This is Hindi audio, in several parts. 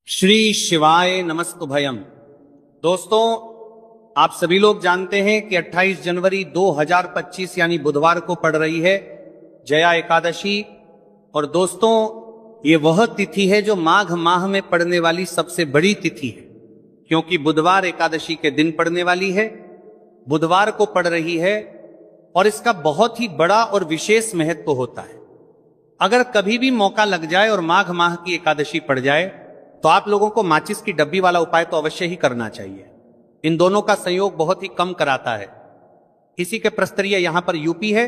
श्री शिवाय नमस्तुभयम। दोस्तों, आप सभी लोग जानते हैं कि 28 जनवरी 2025 यानी बुधवार को पड़ रही है जया एकादशी। और दोस्तों, ये वह तिथि है जो माघ माह में पड़ने वाली सबसे बड़ी तिथि है, क्योंकि बुधवार एकादशी के दिन पड़ने वाली है, बुधवार को पड़ रही है और इसका बहुत ही बड़ा और विशेष महत्व होता है। अगर कभी भी मौका लग जाए और माघ माह की एकादशी पड़ जाए तो आप लोगों को माचिस की डब्बी वाला उपाय तो अवश्य ही करना चाहिए। इन दोनों का संयोग बहुत ही कम कराता है। इसी के प्रस्तरीय यहां पर यूपी है,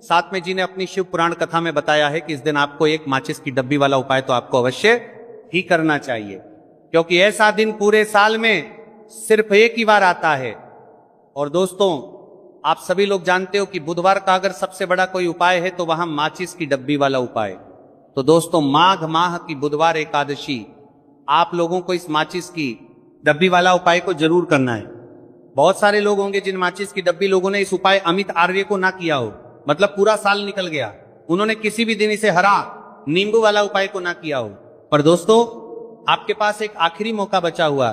साथ में जी ने अपनी शिव पुराण कथा में बताया है कि इस दिन आपको एक माचिस की डब्बी वाला उपाय तो आपको अवश्य ही करना चाहिए, क्योंकि ऐसा दिन पूरे साल में सिर्फ एक ही बार आता है। और दोस्तों, आप सभी लोग जानते हो कि बुधवार का अगर सबसे बड़ा कोई उपाय है तो वहां माचिस की डब्बी वाला उपाय। तो दोस्तों, माघ माह की बुधवार एकादशी आप लोगों को इस माचिस की डब्बी वाला उपाय को जरूर करना है। बहुत सारे लोग होंगे जिन माचिस की डब्बी लोगों ने इस उपाय अमित आर्य को ना किया हो, मतलब पूरा साल निकल गया, उन्होंने किसी भी दिन इसे हरा नींबू वाला उपाय को ना किया हो। पर दोस्तों, आपके पास एक आखिरी मौका बचा हुआ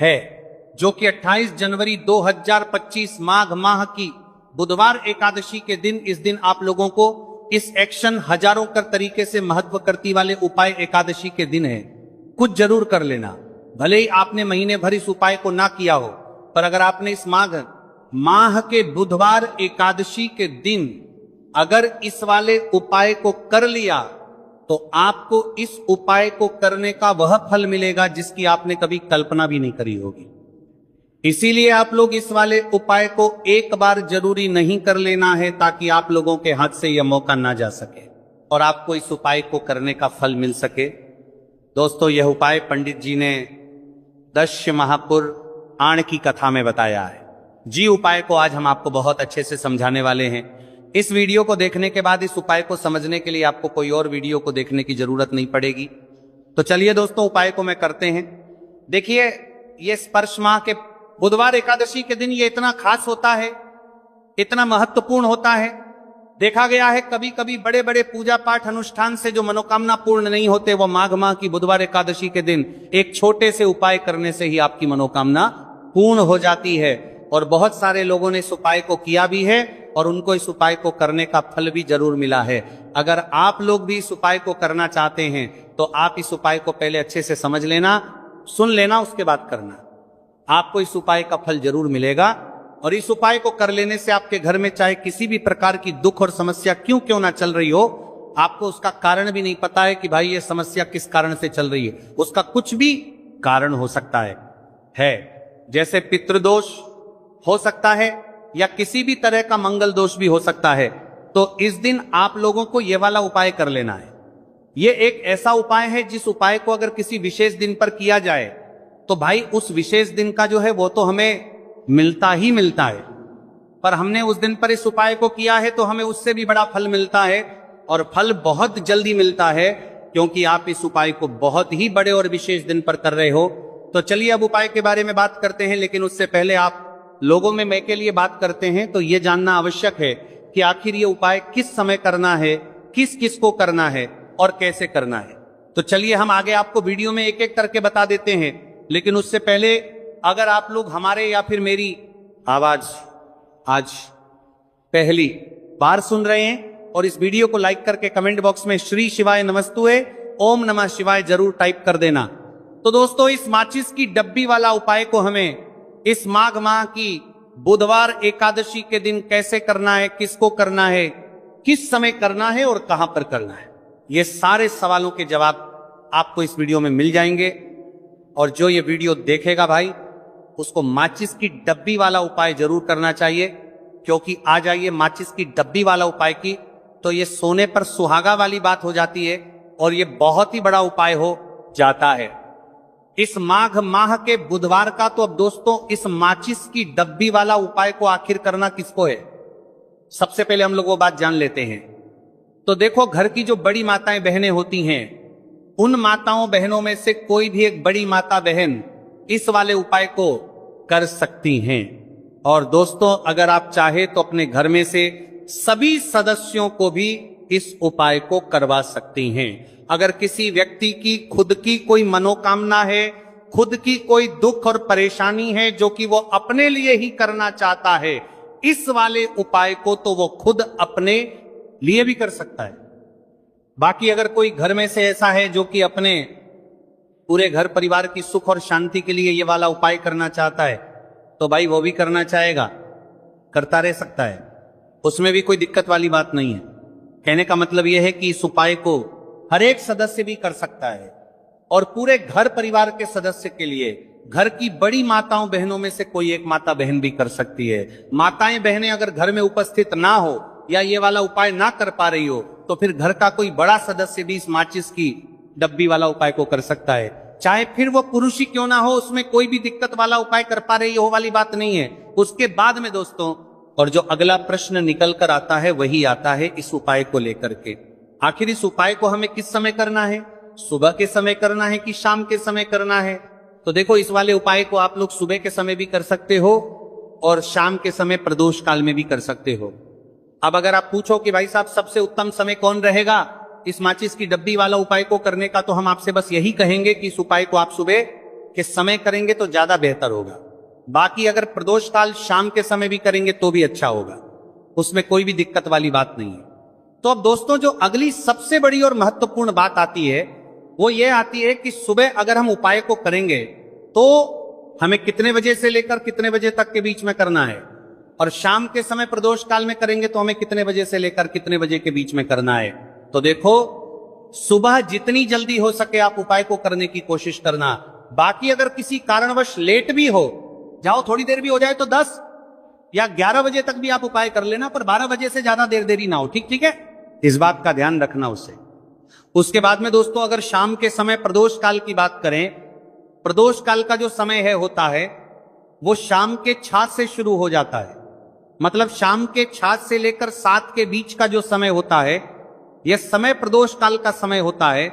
है, जो कि 28 जनवरी 2025 माघ माह की बुधवार एकादशी के दिन, इस दिन आप लोगों को इस एक्शन हजारों कर तरीके से महत्व करती वाले उपाय एकादशी के दिन है, कुछ जरूर कर लेना। भले ही आपने महीने भर इस उपाय को ना किया हो, पर अगर आपने इस माघ माह के बुधवार एकादशी के दिन अगर इस वाले उपाय को कर लिया तो आपको इस उपाय को करने का वह फल मिलेगा जिसकी आपने कभी कल्पना भी नहीं करी होगी। इसीलिए आप लोग इस वाले उपाय को एक बार जरूरी नहीं कर लेना है, ताकि आप लोगों के हाथ से यह मौका ना जा सके और आपको इस उपाय को करने का फल मिल सके। दोस्तों, यह उपाय पंडित जी ने दश महापुर आण की कथा में बताया है जी। उपाय को आज हम आपको बहुत अच्छे से समझाने वाले हैं। इस वीडियो को देखने के बाद इस उपाय को समझने के लिए आपको कोई और वीडियो को देखने की जरूरत नहीं पड़ेगी। तो चलिए दोस्तों, उपाय को मैं करते हैं। देखिए, ये स्पर्श माह के बुधवार एकादशी के दिन ये इतना खास होता है, इतना महत्वपूर्ण होता है। देखा गया है कभी कभी बड़े बड़े पूजा पाठ अनुष्ठान से जो मनोकामना पूर्ण नहीं होते, वो माघ माह की बुधवार एकादशी के दिन एक छोटे से उपाय करने से ही आपकी मनोकामना पूर्ण हो जाती है। और बहुत सारे लोगों ने इस उपाय को किया भी है और उनको इस उपाय को करने का फल भी जरूर मिला है। अगर आप लोग भी इस उपाय को करना चाहते हैं तो आप इस उपाय को पहले अच्छे से समझ लेना, सुन लेना, उसके बाद करना। आपको इस उपाय का फल जरूर मिलेगा। और इस उपाय को कर लेने से आपके घर में चाहे किसी भी प्रकार की दुख और समस्या क्यों ना चल रही हो, आपको उसका कारण भी नहीं पता है कि भाई ये समस्या किस कारण से चल रही है, उसका कुछ भी कारण हो सकता है। जैसे पितृदोष हो सकता है या किसी भी तरह का मंगल दोष भी हो सकता है। तो इस दिन आप लोगों को यह वाला उपाय कर लेना है। यह एक ऐसा उपाय है जिस उपाय को अगर किसी विशेष दिन पर किया जाए तो भाई उस विशेष दिन का जो है वो तो हमें मिलता ही मिलता है, पर हमने उस दिन पर इस उपाय को किया है तो हमें उससे भी बड़ा फल मिलता है। और फल बहुत जल्दी मिलता है, क्योंकि आप इस उपाय को बहुत ही बड़े और विशेष दिन पर कर रहे हो। तो चलिए अब उपाय के बारे में बात करते हैं, लेकिन उससे पहले आप लोगों में मैं के लिए बात करते हैं तो यह जानना आवश्यक है कि आखिर ये उपाय किस समय करना है, किस किस को करना है और कैसे करना है। तो चलिए हम आगे आपको वीडियो में एक एक करके बता देते हैं, लेकिन उससे पहले अगर आप लोग हमारे या फिर मेरी आवाज आज पहली बार सुन रहे हैं और इस वीडियो को लाइक करके कमेंट बॉक्स में श्री शिवाय नमस्तुए ओम नमः शिवाय जरूर टाइप कर देना। तो दोस्तों, इस माचिस की डब्बी वाला उपाय को हमें इस माघ माह की बुधवार एकादशी के दिन कैसे करना है, किसको करना है, किस समय करना है और कहां पर करना है, ये सारे सवालों के जवाब आपको इस वीडियो में मिल जाएंगे। और जो ये वीडियो देखेगा भाई, उसको माचिस की डब्बी वाला उपाय जरूर करना चाहिए, क्योंकि आ जाइए माचिस की डब्बी वाला उपाय की तो ये सोने पर सुहागा वाली बात हो जाती है और ये बहुत ही बड़ा उपाय हो जाता है इस माघ माह के बुधवार का। तो अब दोस्तों, इस माचिस की डब्बी वाला उपाय को आखिर करना किसको है, सबसे पहले हम लोग वो बात जान लेते हैं। तो देखो, घर की जो बड़ी माताएं बहनें होती हैं, उन माताओं बहनों में से कोई भी एक बड़ी माता बहन इस वाले उपाय को कर सकती हैं। और दोस्तों, अगर आप चाहे तो अपने घर में से सभी सदस्यों को भी इस उपाय को करवा सकती हैं। अगर किसी व्यक्ति की खुद की कोई मनोकामना है, खुद की कोई दुख और परेशानी है जो कि वो अपने लिए ही करना चाहता है, इस वाले उपाय को तो वो खुद अपने लिए भी कर सकता है। बाकी अगर कोई घर में से ऐसा है जो कि अपने पूरे घर परिवार की सुख और शांति के लिए ये वाला उपाय करना चाहता है, तो भाई वो भी करना चाहेगा, करता रह सकता है, उसमें भी कोई दिक्कत वाली बात नहीं है। कहने का मतलब यह है कि इस उपाय को हर एक सदस्य भी कर सकता है और पूरे घर परिवार के सदस्य के लिए, घर की बड़ी माताओं बहनों में से कोई एक माता बहन भी कर सकती है। माताएं बहनें अगर घर में उपस्थित ना हो या ये वाला उपाय ना कर पा रही हो, तो फिर घर का कोई बड़ा सदस्य भी इस माचिस की डब्बी वाला उपाय को कर सकता है। चाहे फिर वो पुरुष ही क्यों ना हो, उसमें कोई भी दिक्कत वाला उपाय कर पा रही हो वाली बात नहीं है। उसके बाद में दोस्तों, और जो अगला प्रश्न निकल कर आता है वही आता है इस उपाय को लेकर के, आखिर इस उपाय को हमें किस समय करना है? सुबह के समय करना है कि शाम के समय करना है? तो देखो, इस वाले उपाय को आप लोग सुबह के समय भी कर सकते हो और शाम के समय प्रदोष काल में भी कर सकते हो। अब अगर आप पूछो कि भाई साहब सबसे उत्तम समय कौन रहेगा इस माचिस की डब्बी वाला उपाय को करने का, तो हम आपसे बस यही कहेंगे कि इस उपाय को आप सुबह के समय करेंगे तो ज्यादा बेहतर होगा। बाकी अगर प्रदोष काल शाम के समय भी करेंगे तो भी अच्छा होगा, उसमें कोई भी दिक्कत वाली बात नहीं है। तो अब दोस्तों, जो अगली सबसे बड़ी और महत्वपूर्ण बात आती है वो ये आती है कि सुबह अगर हम उपाय को करेंगे तो हमें कितने बजे से लेकर कितने बजे तक के बीच में करना है, और शाम के समय प्रदोष काल में करेंगे तो हमें कितने बजे से लेकर कितने बजे के बीच में करना है। तो देखो, सुबह जितनी जल्दी हो सके आप उपाय को करने की कोशिश करना। बाकी अगर किसी कारणवश लेट भी हो जाओ, थोड़ी देर भी हो जाए, तो 10 या 11 बजे तक भी आप उपाय कर लेना, पर 12 बजे से ज्यादा देरी ना हो। ठीक है, इस बात का ध्यान रखना उससे। उसके बाद में दोस्तों, अगर शाम के समय प्रदोष काल की बात करें, प्रदोष काल का जो समय है होता है वो शाम के 6 से शुरू हो जाता है। मतलब शाम के 6 से लेकर 7 के बीच का जो समय होता है, यह समय प्रदोष काल का समय होता है।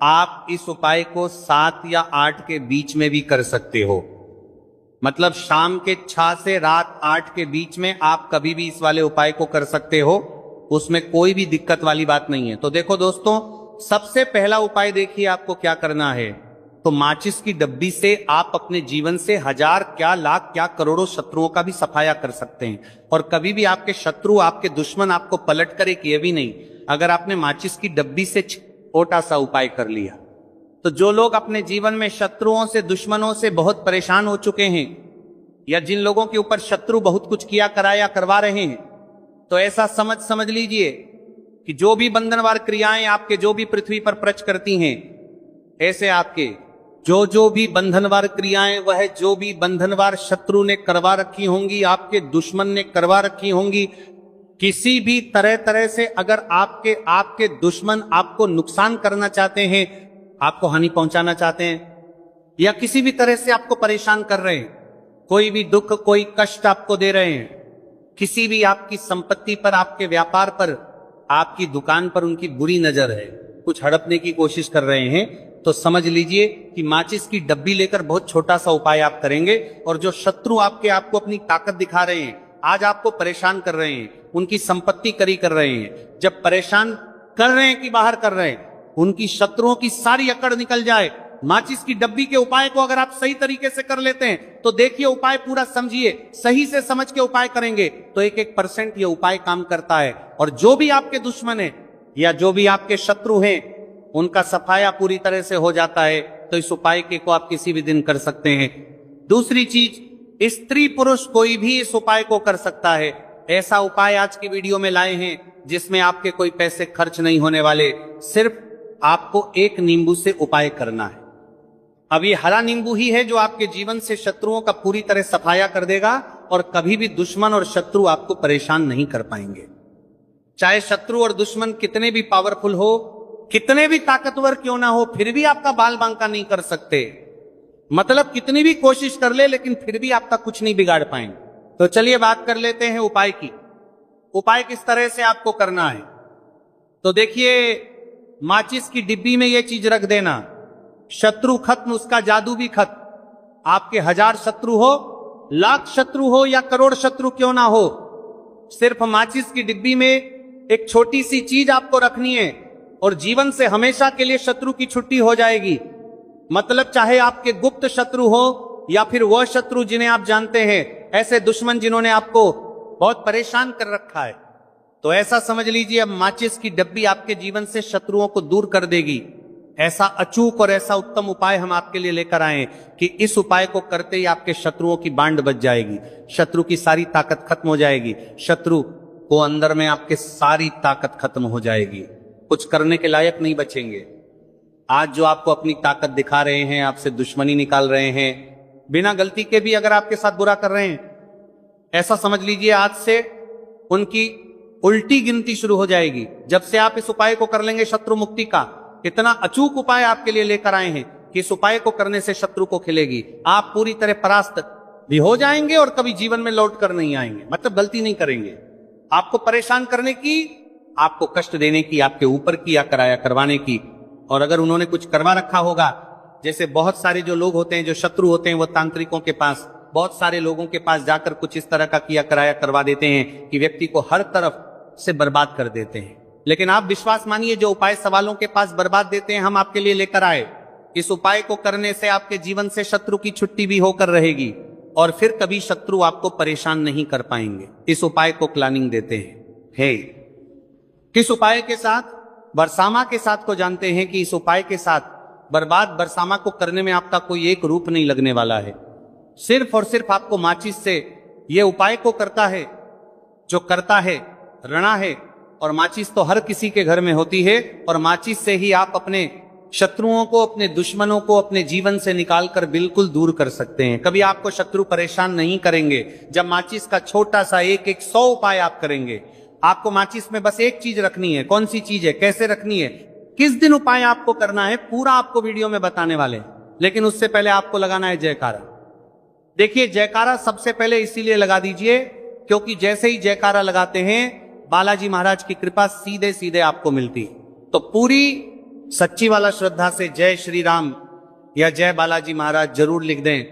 आप इस उपाय को 7 या 8 के बीच में भी कर सकते हो। मतलब शाम के 6 से रात 8 के बीच में आप कभी भी इस वाले उपाय को कर सकते हो, उसमें कोई भी दिक्कत वाली बात नहीं है। तो देखो दोस्तों, सबसे पहला उपाय देखिए आपको क्या करना है। तो माचिस की डब्बी से आप अपने जीवन से हजार क्या लाख क्या करोड़ों शत्रुओं का भी सफाया कर सकते हैं। और कभी भी आपके शत्रु, आपके दुश्मन आपको पलट कर एक ये भी नहीं, अगर आपने माचिस की डब्बी से छोटा सा उपाय कर लिया। तो जो लोग अपने जीवन में शत्रुओं से, दुश्मनों से बहुत परेशान हो चुके हैं, या जिन लोगों के ऊपर शत्रु बहुत कुछ किया कराया करवा रहे हैं, तो ऐसा समझ लीजिए कि जो भी बंधनवार क्रियाएं आपके जो भी पृथ्वी पर प्रच करती हैं, ऐसे आपके जो भी बंधनवार क्रियाएं, वह जो भी बंधनवार शत्रु ने करवा रखी होंगी, आपके दुश्मन ने करवा रखी होंगी, किसी भी तरह से अगर आपके दुश्मन आपको नुकसान करना चाहते हैं, आपको हानि पहुंचाना चाहते हैं, या किसी भी तरह से आपको परेशान कर रहे हैं, कोई भी दुख, कोई कष्ट आपको दे रहे हैं, किसी भी आपकी संपत्ति पर, आपके व्यापार पर, आपकी दुकान पर उनकी बुरी नजर है, कुछ हड़पने की कोशिश कर रहे हैं, तो समझ लीजिए कि माचिस की डब्बी लेकर बहुत छोटा सा उपाय आप करेंगे। और जो शत्रु आपको अपनी ताकत दिखा रहे हैं, आज आपको परेशान कर रहे हैं, उनकी संपत्ति करी कर रहे हैं, जब परेशान कर रहे हैं कि बाहर कर रहे हैं, उनकी शत्रुओं की सारी अकड़ निकल जाए। माचिस की डब्बी के उपाय को अगर आप सही तरीके से कर लेते हैं, तो देखिए उपाय पूरा समझिए, सही से समझ के उपाय करेंगे तो 1% ये उपाय काम करता है। और जो भी आपके दुश्मन है या जो भी आपके शत्रु हैं, उनका सफाया पूरी तरह से हो जाता है। तो इस उपाय को आप किसी भी दिन कर सकते हैं। दूसरी चीज, स्त्री पुरुष कोई भी इस उपाय को कर सकता है। ऐसा उपाय आज की वीडियो में लाए हैं जिसमें आपके कोई पैसे खर्च नहीं होने वाले, सिर्फ आपको एक नींबू से उपाय करना है। अब ये हरा नींबू ही है जो आपके जीवन से शत्रुओं का पूरी तरह सफाया कर देगा और कभी भी दुश्मन और शत्रु आपको परेशान नहीं कर पाएंगे। चाहे शत्रु और दुश्मन कितने भी पावरफुल हो, कितने भी ताकतवर क्यों ना हो, फिर भी आपका बाल बांका नहीं कर सकते। मतलब कितनी भी कोशिश कर ले, लेकिन फिर भी आपका कुछ नहीं बिगाड़ पाएंगे। तो चलिए बात कर लेते हैं उपाय की। उपाय किस तरह से आपको करना है, तो देखिए, माचिस की डिब्बी में यह चीज रख देना, शत्रु खत्म, उसका जादू भी खत्म। आपके 1000 शत्रु हो, लाख शत्रु हो या करोड़ शत्रु क्यों ना हो, सिर्फ माचिस की डिब्बी में एक छोटी सी चीज आपको रखनी है और जीवन से हमेशा के लिए शत्रु की छुट्टी हो जाएगी। मतलब चाहे आपके गुप्त शत्रु हो या फिर वह शत्रु जिन्हें आप जानते हैं, ऐसे दुश्मन जिन्होंने आपको बहुत परेशान कर रखा है, तो ऐसा समझ लीजिए अब माचिस की डब्बी आपके जीवन से शत्रुओं को दूर कर देगी। ऐसा अचूक और ऐसा उत्तम उपाय हम आपके लिए लेकर आए कि इस उपाय को करते ही आपके शत्रुओं की बांड बच जाएगी, शत्रु की सारी ताकत खत्म हो जाएगी, शत्रु को अंदर में आपके सारी ताकत खत्म हो जाएगी, कुछ करने के लायक नहीं बचेंगे। आज जो आपको अपनी ताकत दिखा रहे हैं, आपसे दुश्मनी निकाल रहे हैं, बिना गलती के भी अगर आपके साथ बुरा कर रहे हैं, ऐसा समझ लीजिए आज से उनकी उल्टी गिनती शुरू हो जाएगी। जब से आप इस उपाय को कर लेंगे शत्रु मुक्ति का, इतना अचूक उपाय आपके लिए लेकर आए हैं कि इस उपाय को करने से शत्रु को खिलेगी, आप पूरी तरह परास्त भी हो जाएंगे और कभी जीवन में लौट कर नहीं आएंगे। मतलब गलती नहीं करेंगे, आपको परेशान करने की, आपको कष्ट देने की, आपके ऊपर की या कराया करवाने की। और अगर उन्होंने कुछ करवा रखा होगा, जैसे बहुत सारे जो लोग होते हैं, जो शत्रु होते हैं, वो तांत्रिकों के पास, बहुत सारे लोगों के पास जाकर कुछ इस तरह का किया कराया करवा देते हैं कि व्यक्ति को हर तरफ से बर्बाद कर देते हैं। लेकिन आप विश्वास मानिए, जो उपाय सवालों के पास बर्बाद देते हैं, हम आपके लिए लेकर आए। इस उपाय को करने से आपके जीवन से शत्रु की छुट्टी भी होकर रहेगी और फिर कभी शत्रु आपको परेशान नहीं कर पाएंगे। इस उपाय को प्लानिंग देते हैं। किस उपाय के साथ? बरसामा के साथ को जानते हैं कि इस उपाय के साथ बर्बाद बरसामा को करने में आपका कोई एक रूप नहीं लगने वाला है। सिर्फ और सिर्फ आपको माचिस से यह उपाय को करता है, जो करता है रणा है। और माचिस तो हर किसी के घर में होती है और माचिस से ही आप अपने शत्रुओं को, अपने दुश्मनों को अपने जीवन से निकालकर बिल्कुल दूर कर सकते हैं। कभी आपको शत्रु परेशान नहीं करेंगे जब माचिस का छोटा सा एक 100 उपाय आप करेंगे। आपको माचिस में बस एक चीज रखनी है। कौन सी चीज है, कैसे रखनी है, किस दिन उपाय आपको करना है, पूरा आपको वीडियो में बताने वाले हैं। लेकिन उससे पहले आपको लगाना है जयकारा। देखिए, जयकारा सबसे पहले इसीलिए लगा दीजिए क्योंकि जैसे ही जयकारा लगाते हैं, बालाजी महाराज की कृपा सीधे सीधे आपको मिलती। तो पूरी सच्ची वाला श्रद्धा से जय श्री राम या जय बालाजी महाराज जरूर लिख दें,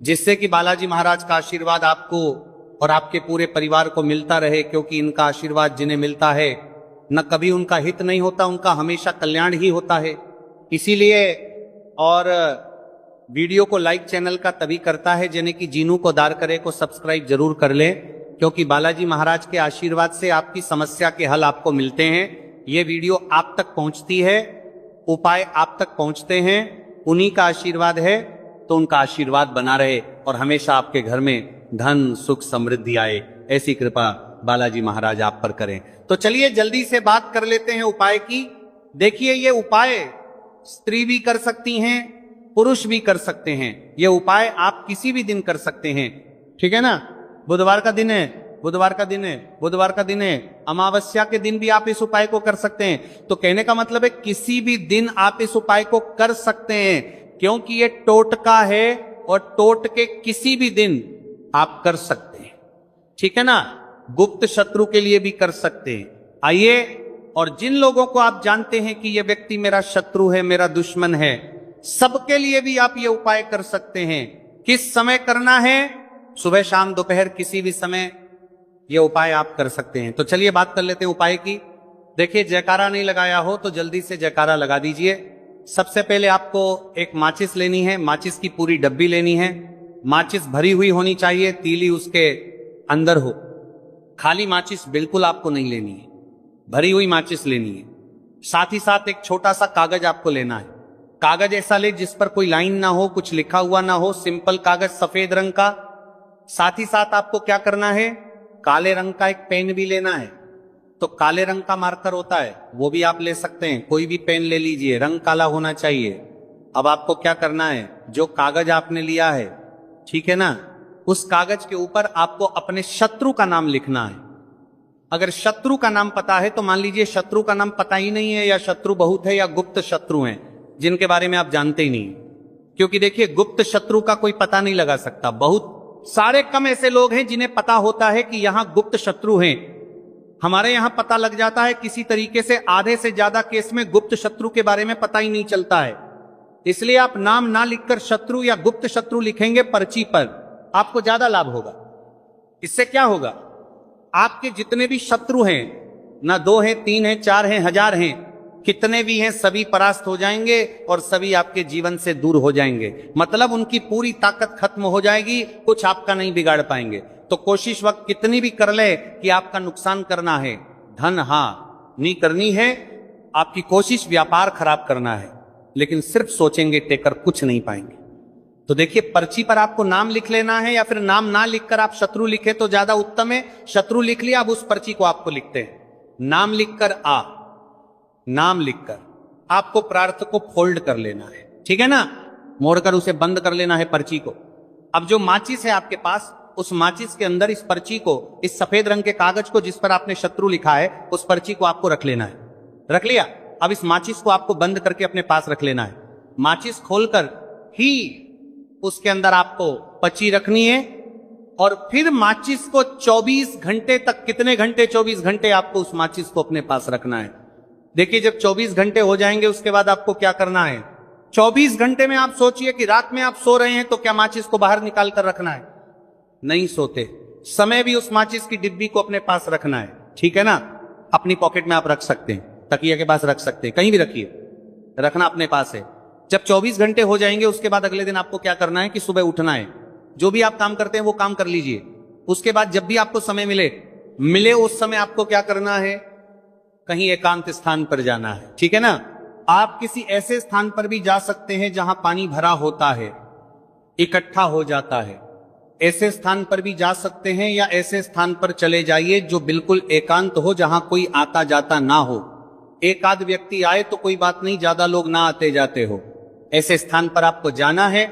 जिससे कि बालाजी महाराज का आशीर्वाद आपको और आपके पूरे परिवार को मिलता रहे। क्योंकि इनका आशीर्वाद जिन्हें मिलता है, न कभी उनका हित नहीं होता, उनका हमेशा कल्याण ही होता है। इसीलिए और वीडियो को लाइक चैनल का तभी करता है जिन्हें कि जीनू को दार करे को सब्सक्राइब जरूर कर ले, क्योंकि बालाजी महाराज के आशीर्वाद से आपकी समस्या के हल आपको मिलते हैं। ये वीडियो आप तक पहुंचती है, उपाय आप तक पहुंचते हैं, उन्हीं का आशीर्वाद है। तो उनका आशीर्वाद बना रहे और हमेशा आपके घर में धन सुख समृद्धि आए, ऐसी कृपा बालाजी महाराज आप पर करें। तो चलिए जल्दी से बात कर लेते हैं उपाय की। देखिए, ये उपाय स्त्री भी कर सकती हैं, पुरुष भी कर सकते हैं। ये उपाय आप किसी भी दिन कर सकते हैं, ठीक है ना। बुधवार का दिन है, बुधवार का दिन है, बुधवार का दिन है, अमावस्या के दिन भी आप इस उपाय को कर सकते हैं। तो कहने का मतलब है किसी भी दिन आप इस उपाय को कर सकते हैं, क्योंकि ये टोटका है और टोट के किसी भी दिन आप कर सकते हैं, ठीक है ना। गुप्त शत्रु के लिए भी कर सकते हैं। आइए, और जिन लोगों को आप जानते हैं कि ये व्यक्ति मेरा शत्रु है, मेरा दुश्मन है, सबके लिए भी आप ये उपाय कर सकते हैं। किस समय करना है? सुबह शाम दोपहर किसी भी समय ये उपाय आप कर सकते हैं। तो चलिए बात कर लेते हैं उपाय की। देखिए, जयकारा नहीं लगाया हो तो जल्दी से जयकारा लगा दीजिए। सबसे पहले आपको एक माचिस लेनी है, माचिस की पूरी डब्बी लेनी है। माचिस भरी हुई होनी चाहिए, तीली उसके अंदर हो। खाली माचिस बिल्कुल आपको नहीं लेनी है, भरी हुई माचिस लेनी है। साथ ही साथ एक छोटा सा कागज आपको लेना है। कागज ऐसा ले जिस पर कोई लाइन ना हो, कुछ लिखा हुआ ना हो, सिंपल कागज सफेद रंग का। साथ ही साथ आपको क्या करना है, काले रंग का एक पेन भी लेना है। तो काले रंग का मार्कर होता है, वो भी आप ले सकते हैं, कोई भी पेन ले लीजिए, रंग काला होना चाहिए। अब आपको क्या करना है, जो कागज आपने लिया है, ठीक है ना, उस कागज के ऊपर आपको अपने शत्रु का नाम लिखना है। अगर शत्रु का नाम पता है तो मान लीजिए शत्रु का नाम पता ही नहीं है, या शत्रु बहुत है, या गुप्त शत्रु हैं जिनके बारे में आप जानते ही नहीं। क्योंकि देखिए, गुप्त शत्रु का कोई पता नहीं लगा सकता। बहुत सारे कम ऐसे लोग हैं जिन्हें पता होता है कि यहां गुप्त शत्रु हैं। हमारे यहां पता लग जाता है किसी तरीके से। आधे से ज्यादा केस में गुप्त शत्रु के बारे में पता ही नहीं चलता है। इसलिए आप नाम ना लिखकर शत्रु या गुप्त शत्रु लिखेंगे पर्ची पर, आपको ज्यादा लाभ होगा। इससे क्या होगा, आपके जितने भी शत्रु हैं ना 2 हैं, 3 हैं, 4 हैं, 1000 हैं, कितने भी हैं सभी परास्त हो जाएंगे और सभी आपके जीवन से दूर हो जाएंगे। मतलब उनकी पूरी ताकत खत्म हो जाएगी, कुछ आपका नहीं बिगाड़ पाएंगे। तो कोशिश वक्त कितनी भी कर ले कि आपका नुकसान करना है, धन हाँ नहीं करनी है, आपकी कोशिश व्यापार खराब करना है, लेकिन सिर्फ सोचेंगे टेकर कुछ नहीं पाएंगे। तो देखिए, पर्ची पर आपको नाम लिख लेना है या फिर नाम ना लिखकर आप शत्रु लिखे तो ज्यादा उत्तम है। शत्रु लिख लिया, अब उस पर्ची को आपको लिखते हैं। नाम लिखकर नाम लिखकर आपको प्रार्थ को फोल्ड कर लेना है, ठीक है ना, मोड़कर उसे बंद कर लेना है पर्ची को। अब जो माचिस है आपके पास, उस माचिस के अंदर इस पर्ची को, इस सफेद रंग के कागज को जिस पर आपने शत्रु लिखा है, उस पर्ची को आपको रख लेना है। रख लिया, अब इस माचिस को आपको बंद करके अपने पास रख लेना है। माचिस खोलकर ही उसके अंदर आपको पर्ची रखनी है और फिर माचिस को 24 घंटे तक, कितने घंटे, 24 घंटे आपको उस माचिस को अपने पास रखना है। देखिए, जब 24 घंटे हो जाएंगे उसके बाद आपको क्या करना है। 24 घंटे में आप सोचिए कि रात में आप सो रहे हैं तो क्या माचिस को बाहर निकाल कर रखना है? नहीं सोते। समय भी उस माचिस की डिब्बी को अपने पास रखना है, ठीक है ना। अपनी पॉकेट में आप रख सकते हैं, तकिया के पास रख सकते हैं, कहीं भी रखिए, रखना अपने पास है। जब 24 घंटे हो जाएंगे उसके बाद अगले दिन आपको क्या करना है कि सुबह उठना है, जो भी आप काम करते हैं वो काम कर लीजिए। उसके बाद जब भी आपको समय मिले उस समय आपको क्या करना है, कहीं एकांत स्थान पर जाना है, ठीक है ना। आप किसी ऐसे स्थान पर भी जा सकते हैं जहां पानी भरा होता है, इकट्ठा हो जाता है, ऐसे स्थान पर भी जा सकते हैं, या ऐसे स्थान पर चले जाइए जो बिल्कुल एकांत हो, जहां कोई आता जाता ना हो। एक आध व्यक्ति आए तो कोई बात नहीं, ज्यादा लोग ना आते जाते हो। ऐसे स्थान पर आपको जाना है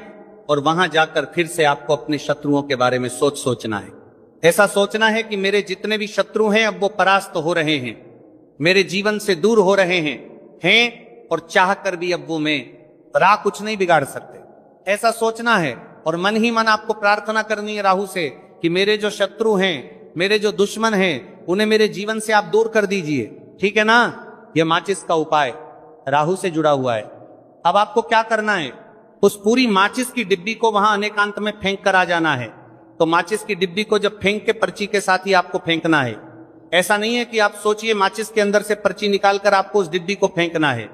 और वहां जाकर फिर से आपको अपने शत्रुओं के बारे में सोचना है। ऐसा सोचना है कि मेरे जितने भी शत्रु हैं अब वो परास्त हो रहे हैं, मेरे जीवन से दूर हो रहे हैं और चाह कर भी अब वो मैं कुछ नहीं बिगाड़ सकते। ऐसा सोचना है और मन ही मन आपको प्रार्थना करनी है राहु से कि मेरे जो शत्रु हैं, मेरे जो दुश्मन हैं, उन्हें मेरे जीवन से आप दूर कर दीजिए, ठीक है ना। यह माचिस का उपाय राहु से जुड़ा हुआ है। अब आपको क्या करना है, उस पूरी माचिस की डिब्बी को वहां अनेकांत में फेंक कर आ जाना है। तो माचिस की डिब्बी को जब फेंक के पर्ची के साथ ही आपको फेंकना है। ऐसा नहीं है कि आप सोचिए माचिस के अंदर से पर्ची निकालकर आपको उस डिब्बी को फेंकना है,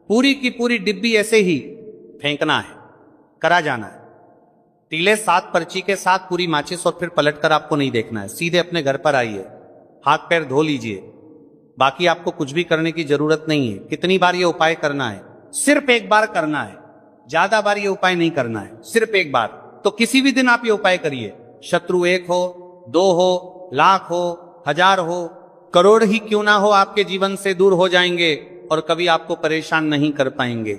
पूरी की पूरी डिब्बी ऐसे ही फेंकना है, करा जाना है। तीले 7 पर्ची के साथ पूरी माचिस, और फिर पलटकर आपको नहीं देखना है, सीधे अपने घर पर आइए, हाथ पैर धो लीजिए। बाकी आपको कुछ भी करने की जरूरत नहीं है। कितनी बार ये उपाय करना है? सिर्फ एक बार करना है, ज्यादा बार ये उपाय नहीं करना है, सिर्फ एक बार। तो किसी भी दिन आप ये उपाय करिए, शत्रु 1 हो, 2 हो, लाख हो, 1000 हो, करोड़ ही क्यों ना हो, आपके जीवन से दूर हो जाएंगे और कभी आपको परेशान नहीं कर पाएंगे।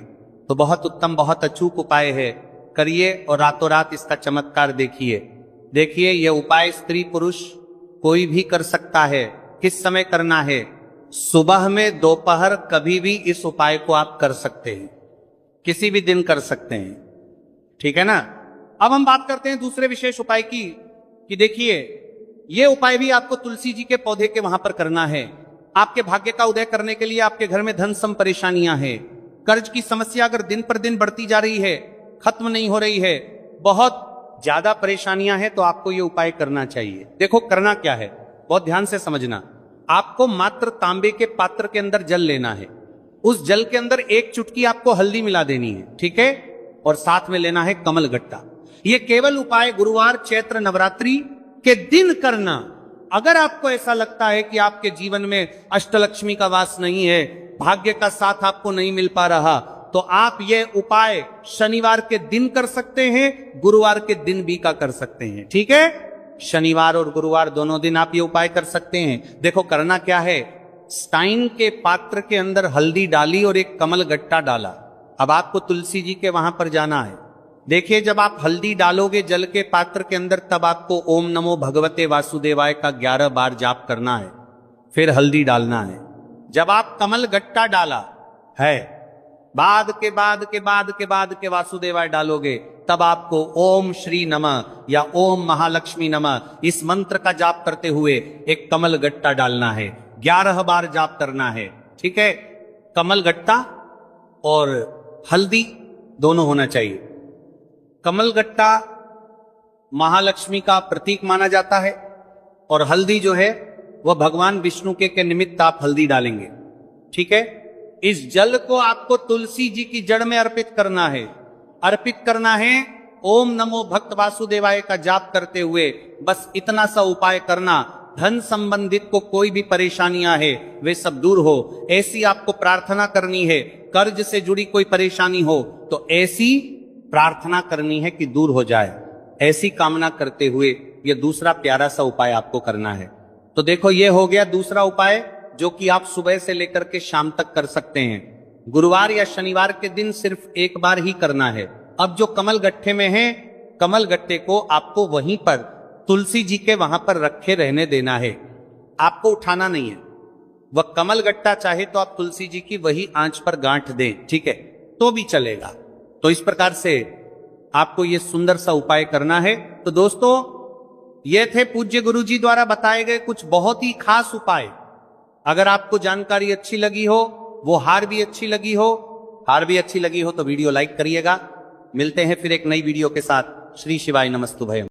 तो बहुत उत्तम, बहुत अचूक उपाय है, करिए और रातों रात इसका चमत्कार देखिए। देखिए, यह उपाय स्त्री पुरुष कोई भी कर सकता है। किस समय करना है? सुबह में, दोपहर, कभी भी इस उपाय को आप कर सकते हैं, किसी भी दिन कर सकते हैं, ठीक है ना। अब हम बात करते हैं दूसरे विशेष उपाय की, कि देखिए यह उपाय भी आपको तुलसी जी के पौधे के वहां पर करना है। आपके भाग्य का उदय करने के लिए आपके घर में धन सम परेशानियां हैं, कर्ज की समस्या अगर दिन पर दिन बढ़ती जा रही है, खत्म नहीं हो रही है, बहुत ज्यादा परेशानियां हैं, तो आपको यह उपाय करना चाहिए। देखो करना क्या है, बहुत ध्यान से समझना। आपको मात्र तांबे के पात्र के अंदर जल लेना है, उस जल के अंदर 1 चुटकी आपको हल्दी मिला देनी है, ठीक है, और साथ में लेना है कमल गट्टा। यह केवल उपाय गुरुवार, चैत्र नवरात्रि के दिन करना। अगर आपको ऐसा लगता है कि आपके जीवन में अष्टलक्ष्मी का वास नहीं है, भाग्य का साथ आपको नहीं मिल पा रहा, तो आप यह उपाय शनिवार के दिन कर सकते हैं, गुरुवार के दिन भी का कर सकते हैं, ठीक है। शनिवार और गुरुवार दोनों दिन आप ये उपाय कर सकते हैं। देखो करना क्या है, स्टाइन के पात्र के अंदर हल्दी डाली और एक कमल गट्टा डाला। अब आपको तुलसी जी के वहां पर जाना है। देखिए, जब आप हल्दी डालोगे जल के पात्र के अंदर, तब आपको ओम नमो भगवते वासुदेवाय का 11 बार जाप करना है, फिर हल्दी डालना है। जब आप कमल गट्टा डाला है, बाद के वासुदेवाय डालोगे, तब आपको ओम श्री नमः या ओम महालक्ष्मी नमः इस मंत्र का जाप करते हुए एक कमल गट्टा डालना है, 11 बार जाप करना है, ठीक है। कमल गट्टा और हल्दी दोनों होना चाहिए। कमल गट्टा महालक्ष्मी का प्रतीक माना जाता है और हल्दी जो है वह भगवान विष्णु के निमित्त आप हल्दी डालेंगे। ठीक है, इस जल को आपको तुलसी जी की जड़ में अर्पित करना है। अर्पित करना है ओम नमो भक्त वासुदेवाय का जाप करते हुए। बस इतना सा उपाय करना, धन संबंधित को कोई भी परेशानियां है वे सब दूर हो, ऐसी आपको प्रार्थना करनी है। कर्ज से जुड़ी कोई परेशानी हो तो ऐसी प्रार्थना करनी है कि दूर हो जाए। ऐसी कामना करते हुए यह दूसरा प्यारा सा उपाय आपको करना है। तो देखो, यह हो गया दूसरा उपाय जो कि आप सुबह से लेकर के शाम तक कर सकते हैं। गुरुवार या शनिवार के दिन सिर्फ एक बार ही करना है। अब जो कमल गट्ठे में है, कमल गट्टे को आपको वहीं पर तुलसी जी के वहां पर रखे रहने देना है, आपको उठाना नहीं है। वह कमल गट्टा चाहे तो आप तुलसी जी की वही आंच पर गांठ दें, ठीक है, तो भी चलेगा। तो इस प्रकार से आपको यह सुंदर सा उपाय करना है। तो दोस्तों, ये थे पूज्य गुरु जी द्वारा बताए गए कुछ बहुत ही खास उपाय। अगर आपको जानकारी अच्छी लगी हो, वो हार भी अच्छी लगी हो तो वीडियो लाइक करिएगा। मिलते हैं फिर एक नई वीडियो के साथ। श्री शिवाय नमस्तुभयम।